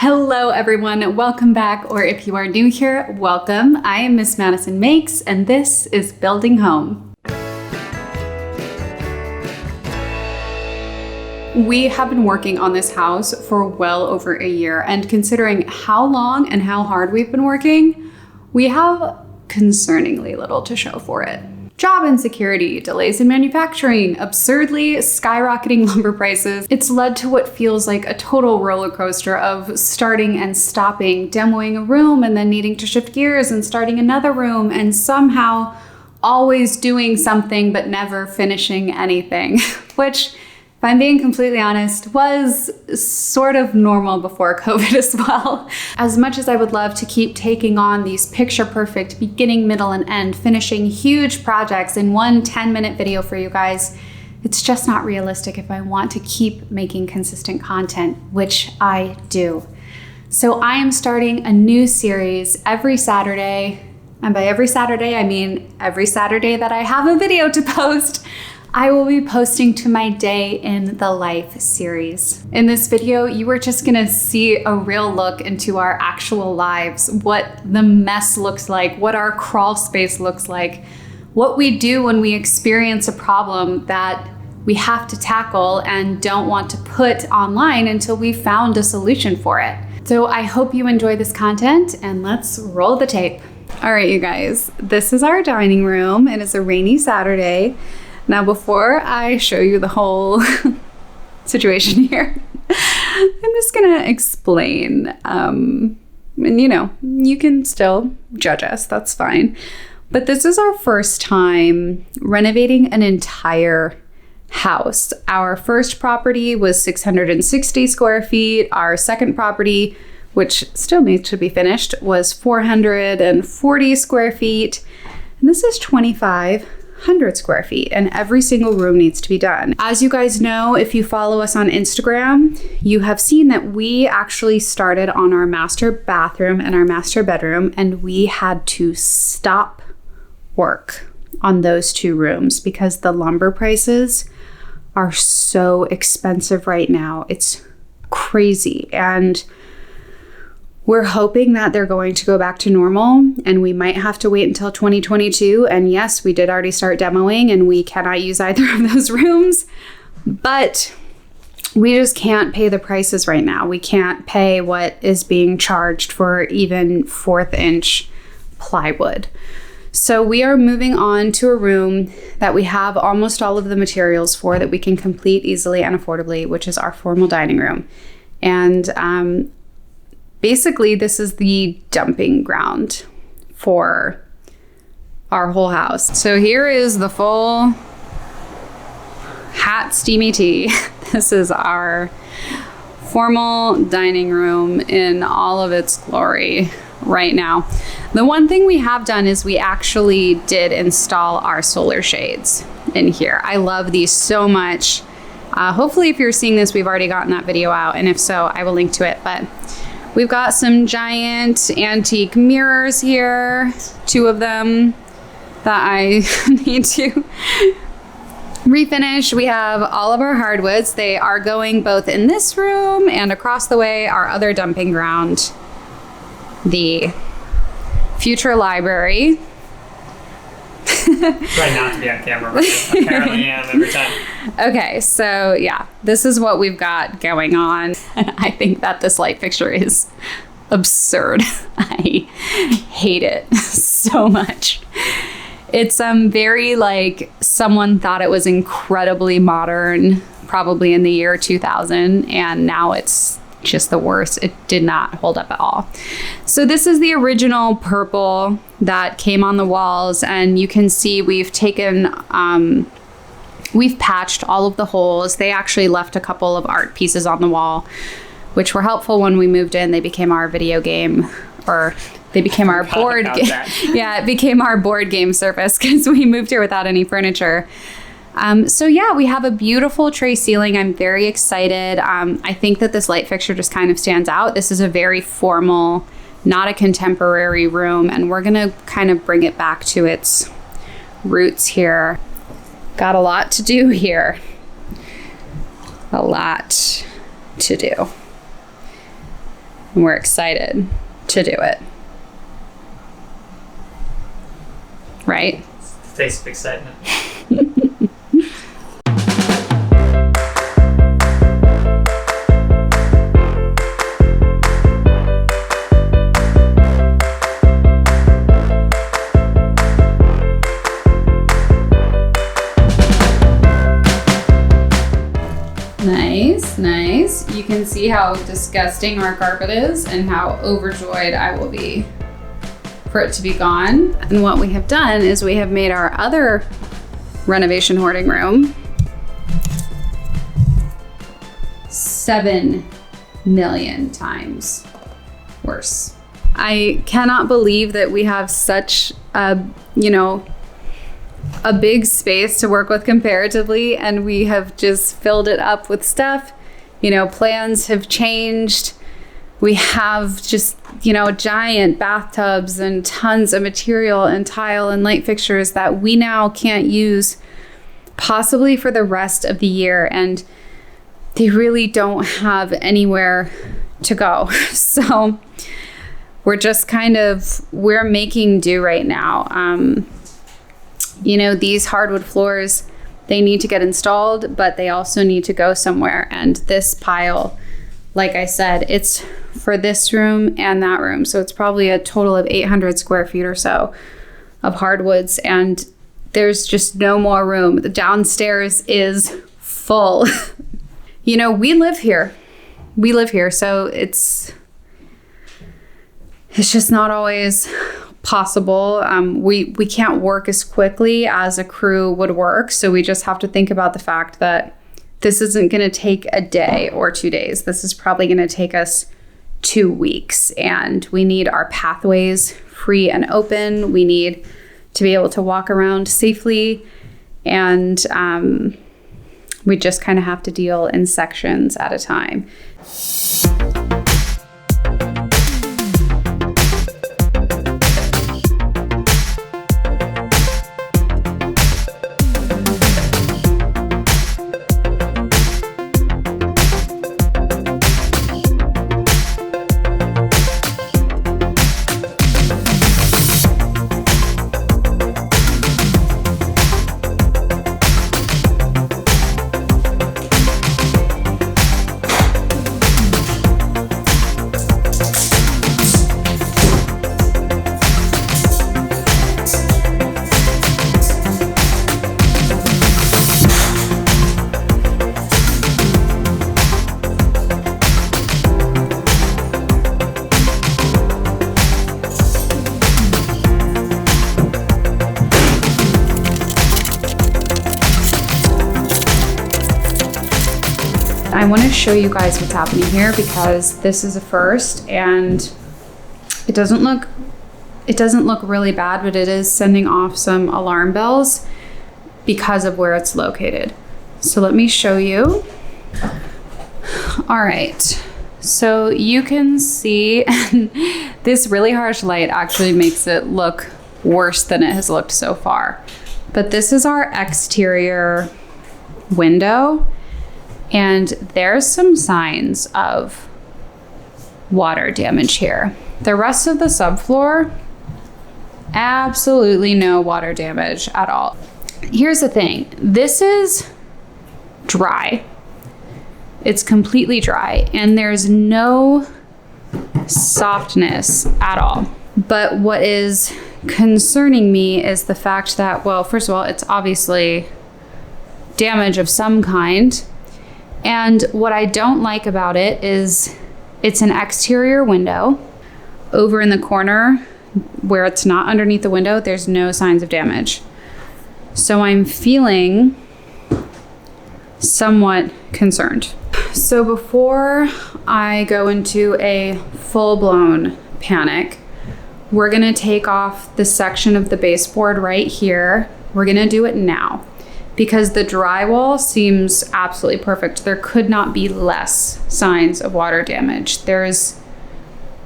Hello everyone, welcome back, or if you are new here, welcome. I am Miss Madison Makes, and this is Building Home. We have been working on this house for well over a year, and considering how long and how hard we've been working, we have concerningly little to show for it. Job insecurity, delays in manufacturing, absurdly skyrocketing lumber prices. It's led to what feels like a total roller coaster of starting and stopping, demoing a room and then needing to shift gears and starting another room, and somehow always doing something but never finishing anything, which, if I'm being completely honest, was sort of normal before COVID as well. As much as I would love to keep taking on these picture-perfect beginning, middle, and end, finishing huge projects in one 10-minute video for you guys, it's just not realistic if I want to keep making consistent content, which I do. So I am starting a new series every Saturday, and by every Saturday, I mean every Saturday that I have a video to post. I will be posting to my Day in the Life series. In this video, you are just gonna see a real look into our actual lives, what the mess looks like, what our crawl space looks like, what we do when we experience a problem that we have to tackle and don't want to put online until we've found a solution for it. So I hope you enjoy this content, and let's roll the tape. All right, you guys, this is our dining room. It is a rainy Saturday. Now, before I show you the whole situation here, I'm just gonna explain, and you can still judge us, that's fine. But this is our first time renovating an entire house. Our first property was 660 square feet. Our second property, which still needs to be finished, was 440 square feet. And this is 2,500 square feet, and every single room needs to be done. As you guys know, if you follow us on Instagram, you have seen that we actually started on our master bathroom and our master bedroom, and we had to stop work on those two rooms because the lumber prices are so expensive right now. It's crazy, and we're hoping that they're going to go back to normal, and we might have to wait until 2022. And yes, we did already start demoing, and we cannot use either of those rooms, but we just can't pay the prices right now. We can't pay what is being charged for even 1/4 inch plywood. So we are moving on to a room that we have almost all of the materials for, that we can complete easily and affordably, which is our formal dining room. And basically, this is the dumping ground for our whole house. So here is the full hot steamy tea. This is our formal dining room in all of its glory right now. The one thing we have done is we actually did install our solar shades in here. I love these so much. Hopefully, if you're seeing this, we've already gotten that video out, and if so, I will link to it. But we've got some giant antique mirrors here, 2 of them that I need to refinish. We have all of our hardwoods. They are going both in this room and across the way, our other dumping ground, the future library. Try not to be on camera, but I apparently am every time. Okay, so yeah, this is what we've got going on. And I think that this light fixture is absurd. I hate it so much. It's very like someone thought it was incredibly modern, probably in the year 2000, and now it's just the worst. It did not hold up at all. So this is the original purple that came on the walls, and you can see we've taken, we've patched all of the holes. They actually left a couple of art pieces on the wall, which were helpful when we moved in. They became our video game, or they became our board game. Yeah, it became our board game surface because we moved here without any furniture. So yeah, we have a beautiful tray ceiling. I'm very excited. I think that this light fixture just kind of stands out. This is a very formal, not a contemporary room, and we're gonna kind of bring it back to its roots here. Got a lot to do here. A lot to do. And we're excited to do it. Right? Face of excitement. Nice. You can see how disgusting our carpet is and how overjoyed I will be for it to be gone. And what we have done is we have made our other renovation hoarding room 7 million times worse. I cannot believe that we have such a big space to work with comparatively, and we have just filled it up with stuff. Plans have changed. We have just, giant bathtubs and tons of material and tile and light fixtures that we now can't use possibly for the rest of the year, and they really don't have anywhere to go. So we're just we're making do right now. These hardwood floors, they need to get installed, but they also need to go somewhere. And this pile, like I said, it's for this room and that room. So it's probably a total of 800 square feet or so of hardwoods. And there's just no more room. The downstairs is full. We live here. So it's just not always possible. We can't work as quickly as a crew would work. So we just have to think about the fact that this isn't going to take a day or 2 days. This is probably going to take us 2 weeks. And we need our pathways free and open. We need to be able to walk around safely. And we just kind of have to deal in sections at a time. I want to show you guys what's happening here because this is a first, and it doesn't look really bad, but it is sending off some alarm bells because of where it's located. So let me show you. All right, so you can see this really harsh light actually makes it look worse than it has looked so far. But this is our exterior window. And there's some signs of water damage here. The rest of the subfloor, absolutely no water damage at all. Here's the thing, this is dry. It's completely dry, and there's no softness at all. But what is concerning me is the fact that, well, first of all, it's obviously damage of some kind. And what I don't like about it is it's an exterior window. Over in the corner where it's not underneath the window, there's no signs of damage. So I'm feeling somewhat concerned. So before I go into a full-blown panic, we're gonna take off the section of the baseboard right here. We're gonna do it now, because the drywall seems absolutely perfect. There could not be less signs of water damage. There's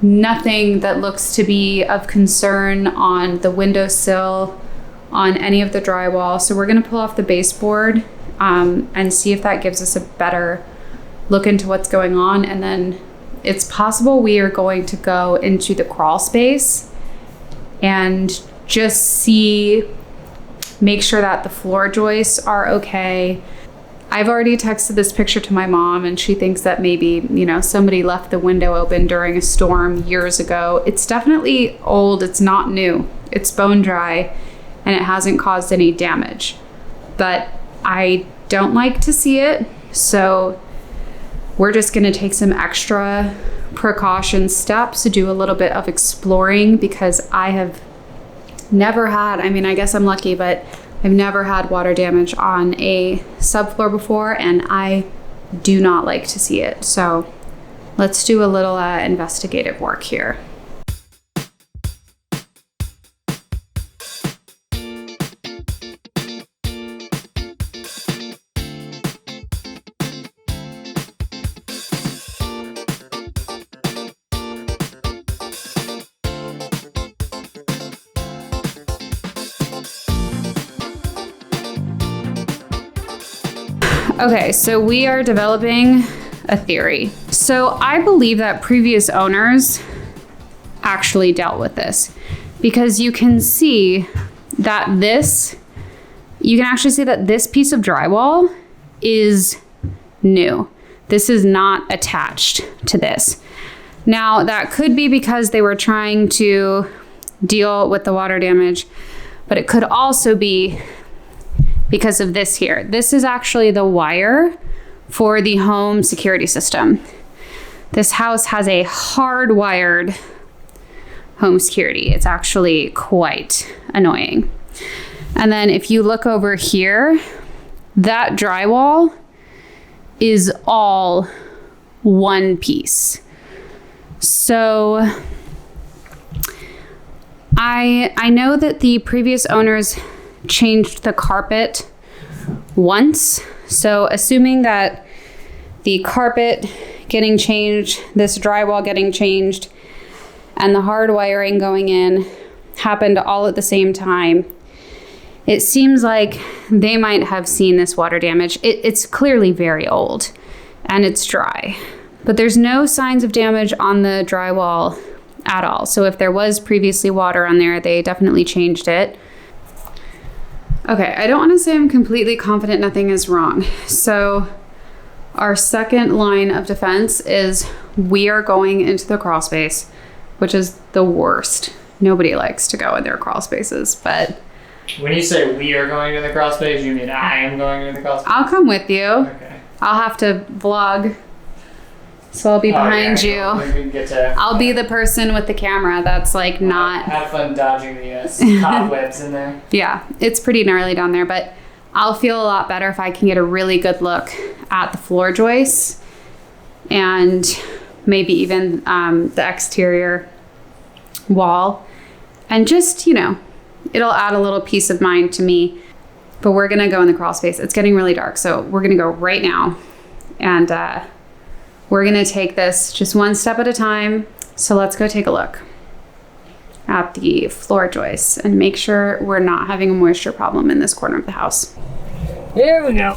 nothing that looks to be of concern on the windowsill, on any of the drywall. So we're gonna pull off the baseboard and see if that gives us a better look into what's going on. And then it's possible we are going to go into the crawl space and just make sure that the floor joists are okay. I've already texted this picture to my mom, and she thinks that maybe, somebody left the window open during a storm years ago. It's definitely old. It's not new. It's bone dry, and it hasn't caused any damage. But I don't like to see it, so we're just going to take some extra precaution steps to do a little bit of exploring, because I have never had, I guess I'm lucky, but I've never had water damage on a subfloor before, and I do not like to see it. So let's do a little investigative work here. Okay, so we are developing a theory. So I believe that previous owners actually dealt with this, because you can see that this piece of drywall is new. This is not attached to this. Now, that could be because they were trying to deal with the water damage, but it could also be because of this here. This is actually the wire for the home security system. This house has a hardwired home security. It's actually quite annoying. And then if you look over here, that drywall is all one piece. So I know that the previous owners changed the carpet once. So assuming that the carpet getting changed, this drywall getting changed, and the hard wiring going in happened all at the same time, it seems like they might have seen this water damage. It's clearly very old and it's dry, but there's no signs of damage on the drywall at all. So if there was previously water on there, they definitely changed it. Okay, I don't want to say I'm completely confident nothing is wrong. So our second line of defense is we are going into the crawl space, which is the worst. Nobody likes to go in their crawl spaces, but... When you say we are going to the crawl space, you mean I am going to the crawl space? I'll come with you. Okay. I'll have to vlog, so I'll be behind you. I'll be the person with the camera that's like not... Have fun dodging the cobwebs in there. Yeah, it's pretty gnarly down there, but I'll feel a lot better if I can get a really good look at the floor joists and maybe even the exterior wall. And just, it'll add a little peace of mind to me. But we're going to go in the crawl space. It's getting really dark, so we're going to go right now. And we're going to take this just one step at a time. So let's go take a look at the floor joists and make sure we're not having a moisture problem in this corner of the house. Here we go.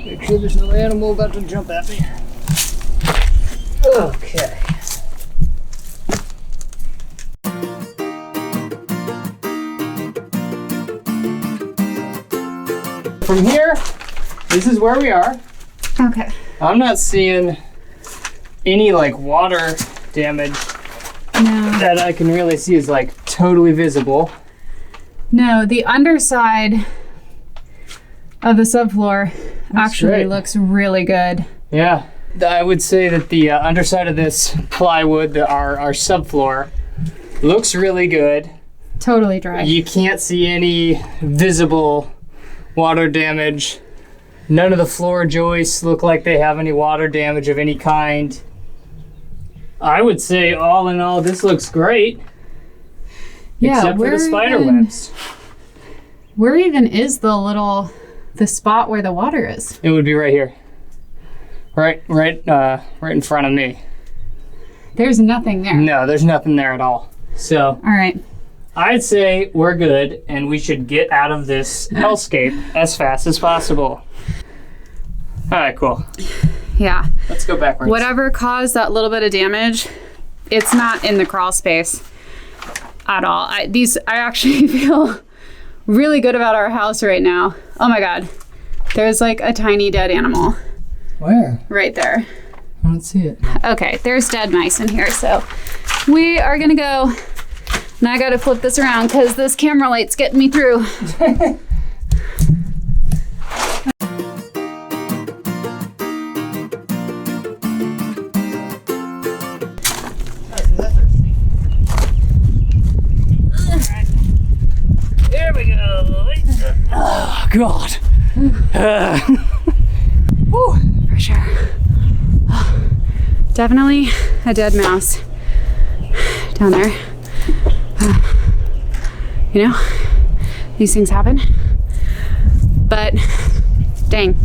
Make sure there's no animal about to jump at me. Okay. From here, this is where we are. Okay. I'm not seeing any water damage that I can really see is totally visible. No, the underside of the subfloor actually looks really good. Yeah. I would say that the underside of this plywood, our subfloor, looks really good. Totally dry. You can't see any visible water damage. None of the floor joists look like they have any water damage of any kind. I would say all in all, this looks great. Yeah, except for the spider webs. Where even is the spot where the water is? It would be right here. Right in front of me. There's nothing there. No, there's nothing there at all. So, all right. I'd say we're good and we should get out of this hellscape as fast as possible. All right, cool. Yeah. Let's go backwards. Whatever caused that little bit of damage, it's not in the crawl space at all. I actually feel really good about our house right now. Oh my God. There's like a tiny dead animal. Where? Right there. I don't see it. Okay, there's dead mice in here, so we are gonna go. And I gotta flip this around because this camera light's getting me through. There we go. Oh, God. Woo, for sure. Oh, definitely a dead mouse down there. You know, these things happen. But dang,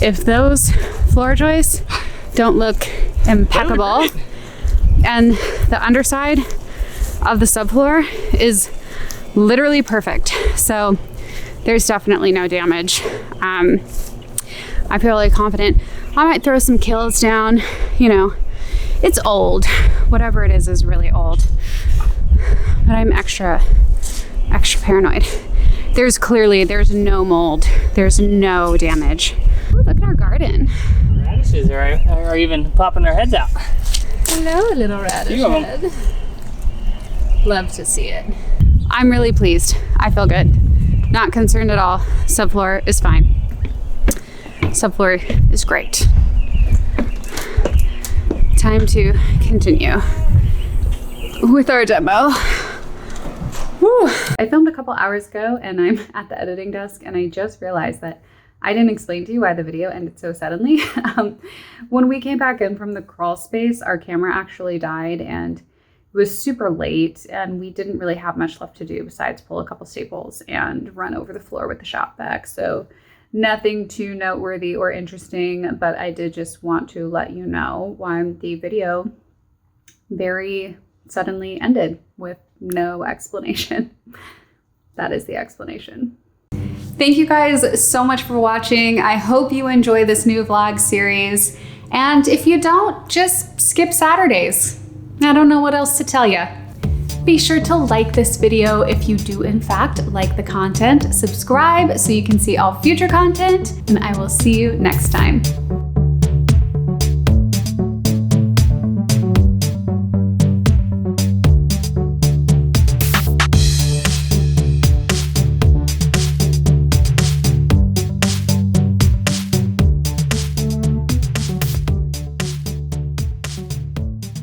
if those floor joists don't look impeccable and the underside of the subfloor is literally perfect, so there's definitely no damage. I feel really confident. I might throw some kills down, you know, it's old. Whatever it is really old. But I'm extra paranoid. There's no mold. There's no damage. Ooh, look at our garden. Radishes are even popping their heads out. Hello, little radish head. Love to see it. I'm really pleased. I feel good. Not concerned at all. Subfloor is fine. Subfloor is great. Time to continue with our demo. Whew. I filmed a couple hours ago and I'm at the editing desk and I just realized that I didn't explain to you why the video ended so suddenly. When we came back in from the crawl space, our camera actually died and it was super late and we didn't really have much left to do besides pull a couple staples and run over the floor with the shop vac. So nothing too noteworthy or interesting, but I did just want to let you know why the video very suddenly ended with no explanation. That is the explanation. Thank you guys so much for watching. I hope you enjoy this new vlog series. And if you don't, just skip Saturdays. I don't know what else to tell you. Be sure to like this video if you do in fact like the content. Subscribe so you can see all future content, and I will see you next time.